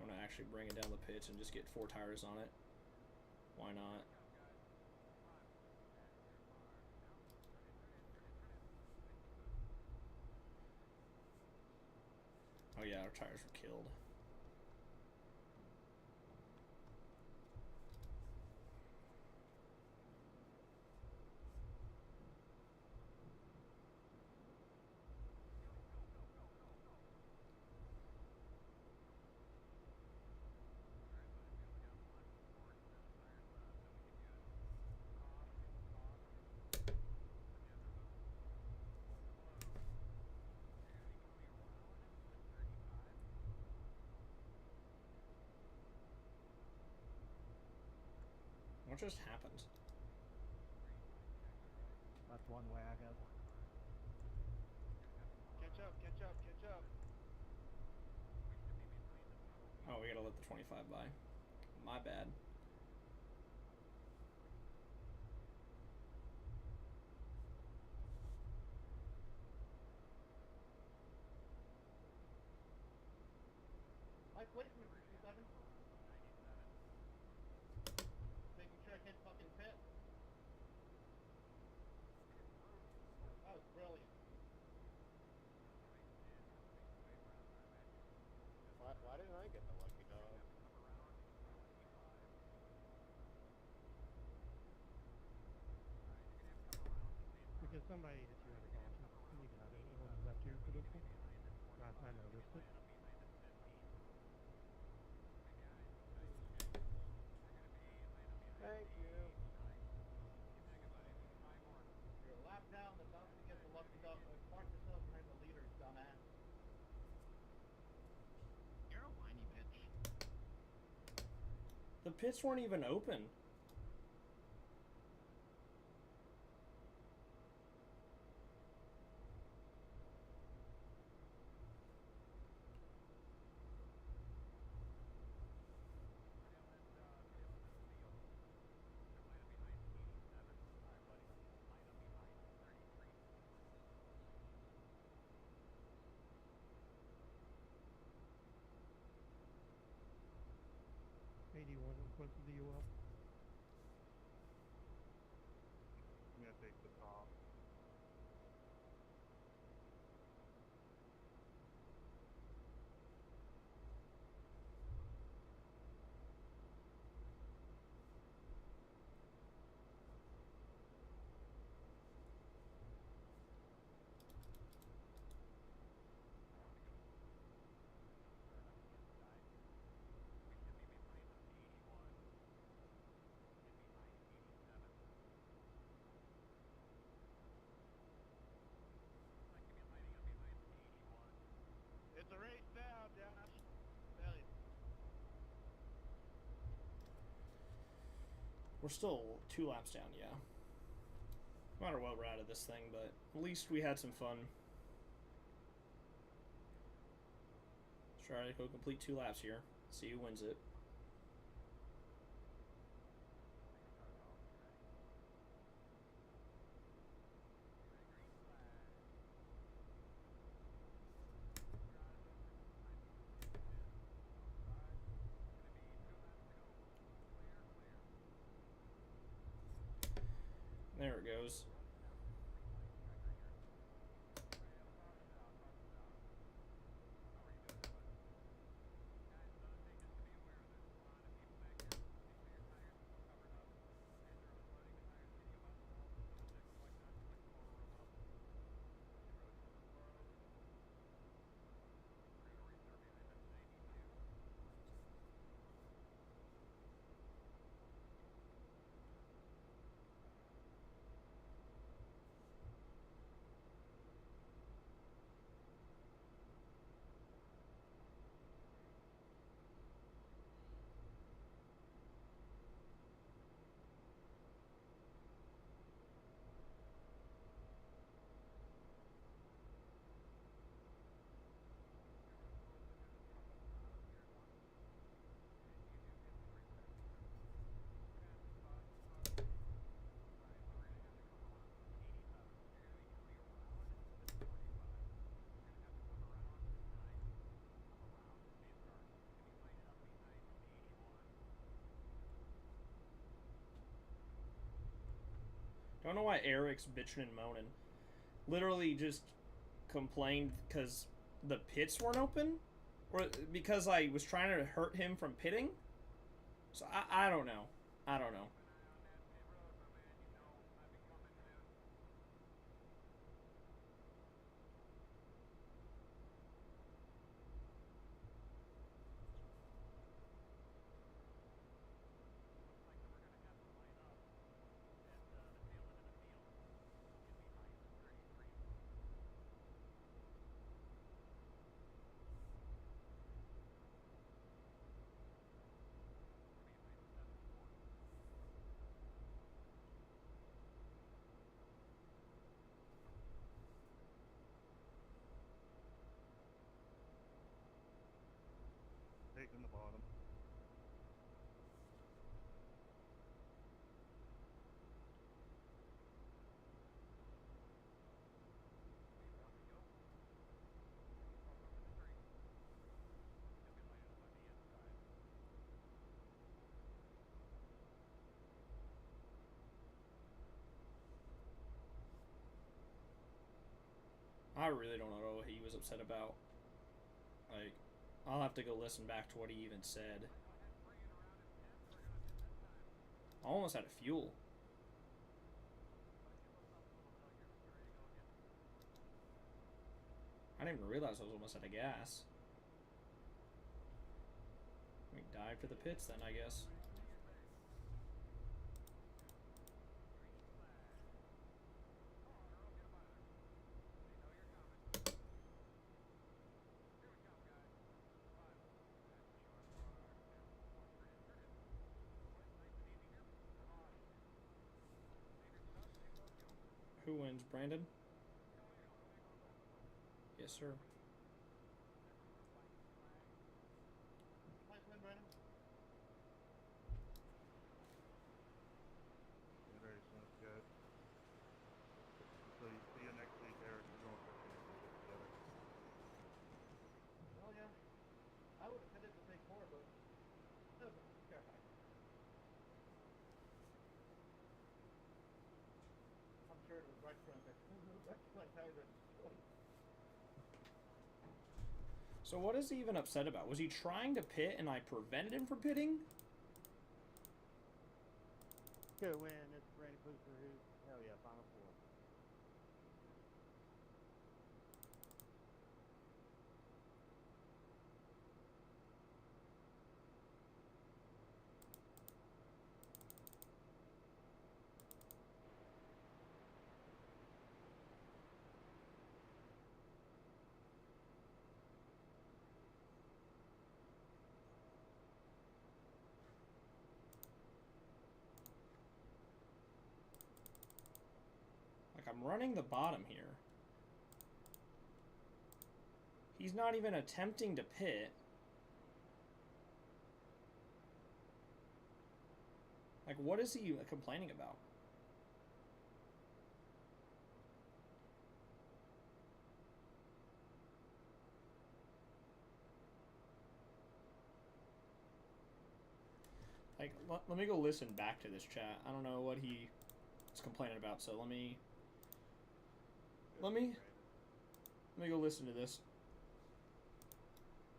Speaker 1: I'm going to actually bring it down the pits and just get 4 tires on it. Why not? Oh yeah, our tires were killed. What just happened?
Speaker 2: That's one way, I guess.
Speaker 4: Catch up, catch up, catch up.
Speaker 1: Oh, we gotta let the 25 by. My bad.
Speaker 4: Mike, wait for me, 67. Making sure I can't fucking pit. That was brilliant.
Speaker 2: Why didn't I get the lucky dog?
Speaker 3: Because somebody hit you out of caution. You got it. It was left here for this one. I noticed it.
Speaker 2: Thank you.
Speaker 4: You're a lap down, that's all we
Speaker 1: The pits weren't even open.
Speaker 3: Requested the UL.
Speaker 5: I'm gonna take the top.
Speaker 4: It's a race now, Josh. Belly.
Speaker 1: We're still 2 laps down, yeah. No matter what, we're out of this thing, but at least we had some fun. Let's try to go complete 2 laps here. See who wins it. There it goes. Don't know why Eric's bitching and moaning. Literally just complained because the pits weren't open? Or because I was trying to hurt him from pitting? So I don't know. I don't know.
Speaker 5: Taking the bottom.
Speaker 1: I really don't know what he was upset about. Like, I'll have to go listen back to what he even said. I almost out of fuel. I didn't even realize I was almost out of gas. We dive to the pits then, I guess. Who wins? Brandon? Yes, sir.
Speaker 4: Nice win, Brandon.
Speaker 5: Good race, sounds good. So you see you next week, Eric. We're going for a championship together.
Speaker 4: Well, yeah. I would have pitted to take 4, but that was fair fight. I'm sure it was right front that right front tires that destroyed.
Speaker 1: So what is he even upset about? Was he trying to pit and I prevented him from pitting?
Speaker 3: Good win. It's Brandon Booster who.
Speaker 2: Hell yeah, Final Four.
Speaker 1: Like, I'm running the bottom here. He's not even attempting to pit. Like, what is he complaining about? Like, let me go listen back to this chat. I don't know what he is complaining about, so let me go listen to this.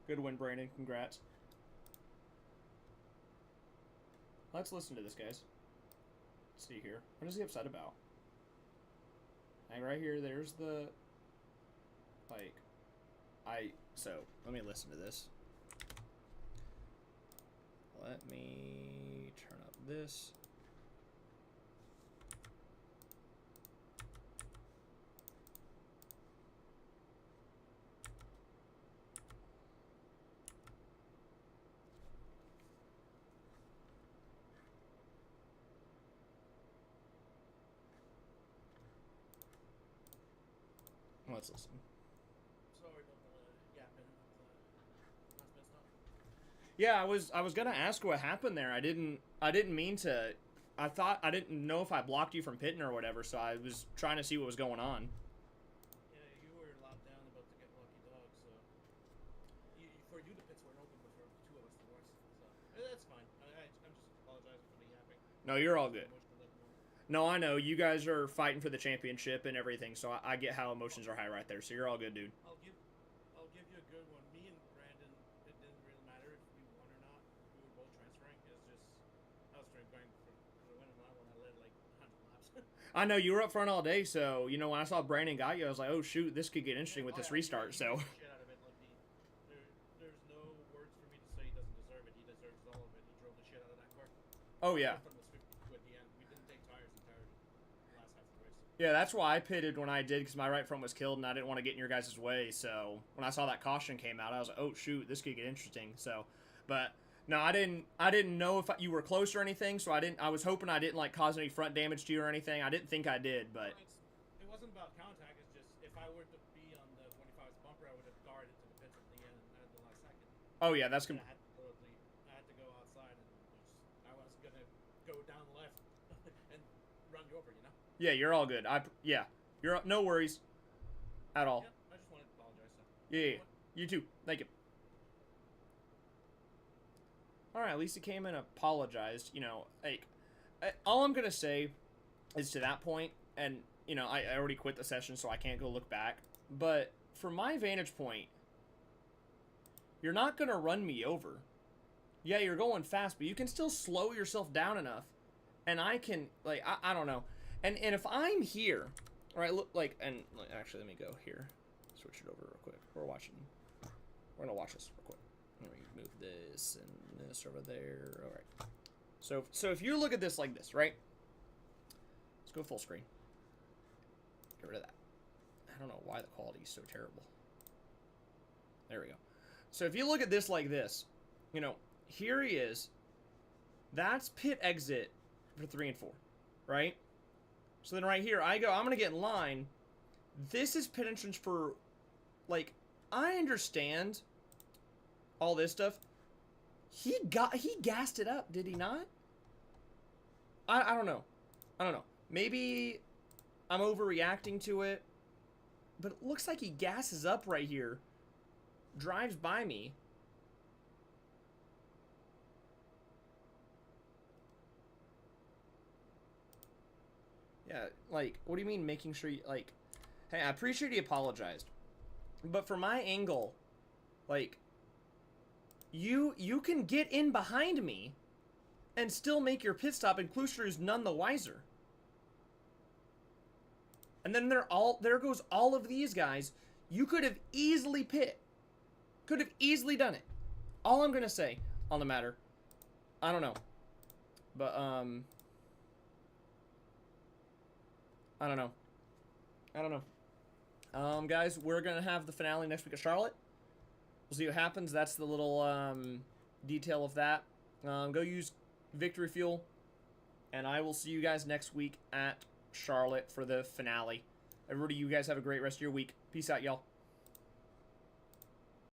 Speaker 1: Good win, Brandon. Congrats. Let's listen to this, guys. Let's see here. What is he upset about? And right here, there's the... Like... So, let me listen to this. Let me turn up this. Let's listen.
Speaker 6: Sorry about the yapping with the last bit stuff.
Speaker 1: Yeah, I was gonna ask what happened there. I didn't mean to. I didn't know if I blocked you from pitting or whatever, so I was trying to see what was going on.
Speaker 6: Yeah, you were locked down about to get lucky dog, so for you the pits weren't open, but for the two of us there was. So that's fine. I'm just apologizing for the yapping.
Speaker 1: No, you're all good.
Speaker 6: Emotional at the moment.
Speaker 1: No, I know you guys are fighting for the championship and everything, so I get how emotions are high right there. So you're all good, dude.
Speaker 6: I'll give you a good one. Me and Brandon, it didn't really matter if we won or not. We were both transferring. It was just I was trying going for the win on that one. I led like 100 laps.
Speaker 1: I know you were up front all day, so you know when I saw Brandon got you, I was like, oh shoot, this could get interesting with this restart. So.
Speaker 6: Shit out of it, like there's no words for me to say he doesn't deserve it. He deserves all of it. He drove the shit out of that car.
Speaker 1: Oh yeah.
Speaker 6: Was 52 at the end. We didn't take tires entirely the last half of the race.
Speaker 1: Yeah, that's why I pitted when I did, because my right front was killed and I didn't want to get in your guys' way. So when I saw that caution came out, I was like, oh shoot, this could get interesting. So, but no, I didn't know if you were close or anything. So I was hoping I didn't like cause any front damage to you or anything. I didn't think I did, but.
Speaker 6: It wasn't about contact. It's just if I were to be on the 25's bumper, I would have guarded to the pits at the end at the last second.
Speaker 1: Oh yeah, that's.
Speaker 6: I had to go outside and I was gonna go down left and run you over. You know.
Speaker 1: Yeah, you're all good. You're no worries at all.
Speaker 6: Yeah, I just wanted to apologize. So.
Speaker 1: Yeah, you too. Thank you. All right, at least he came and apologized. You know, like, all I'm gonna say is to that point, and you know, I already quit the session, so I can't go look back. But from my vantage point, you're not gonna run me over. Yeah, you're going fast, but you can still slow yourself down enough, and I can like I don't know. And if I'm here, right? Look like actually, let me go here. Switch it over real quick. We're gonna watch this real quick. Let me move this and this over there. All right. So if you look at this like this, right? Let's go full screen. Get rid of that. I don't know why the quality is so terrible. There we go. So if you look at this like this, you know, here he is. That's pit exit for 3 and 4, right? So then right here, I go, I'm going to get in line. This is pit entrance for, like, I understand all this stuff. He gassed it up, did he not? I don't know. I don't know. Maybe I'm overreacting to it. But it looks like he gasses up right here. Drives by me. Yeah, like, what do you mean making sure you, like, hey, I appreciate he apologized. But for my angle, like, you can get in behind me and still make your pit stop, and Kluster's none the wiser. And then there goes all of these guys. You could have easily pit. Could have easily done it. All I'm going to say on the matter, I don't know. But, I don't know. I don't know. Guys, we're going to have the finale next week at Charlotte. We'll see what happens. That's the little, detail of that. Go use Victory Fuel. And I will see you guys next week at Charlotte for the finale. Everybody, you guys have a great rest of your week. Peace out, y'all.